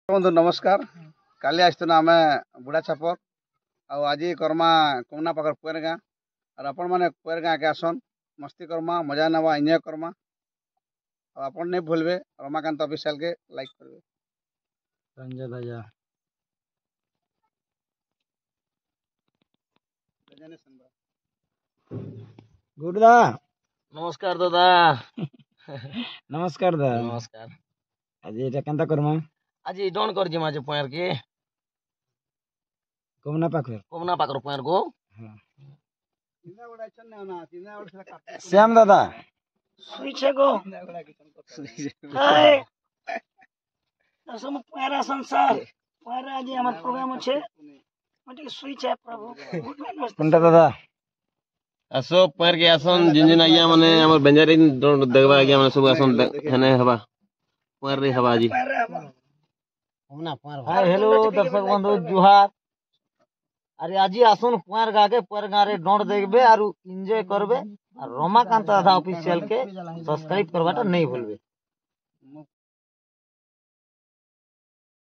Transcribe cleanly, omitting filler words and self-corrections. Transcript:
बंधु नमस्कार। काली आसतना आम बुढ़ा छापर आज करमा कमना पाखर पुएर गाँ और आपण मैंने पुएर गाँ के आसन मस्ती करमा मजा नवा एंजॉय करमा और आपण नहीं भूलबे रमाकांत ऑफिशियल के लाइक करबे। संजय भैया गुडदा नमस्कार दादा। नमस्कार दा नमस्कार। आज एटा केनता करमा आज डोन कर जिमा जे पुयर के कमना पाखर पुयर को श्याम दादा सुइछे गो हाय असम पुरा संसार पुरा आज हमर प्रोग्राम छे मटे सुइछे प्रभु कुंटा दादा असो पुयर के आसन जिंजिन आगिया माने हमर बेंजारी देखबा आगिया माने सब आसन हेने हवा पुयर रे हवा जी हाय हेलो दर्शक बंधु जुहार। अरे आज आसन पुआर गा के पुआर गाँ रे डोंड देखबे और एंजॉय करबे और रमाकांत दादा ऑफिशियल के सब्सक्राइब करवाटा नहीं भूलबे।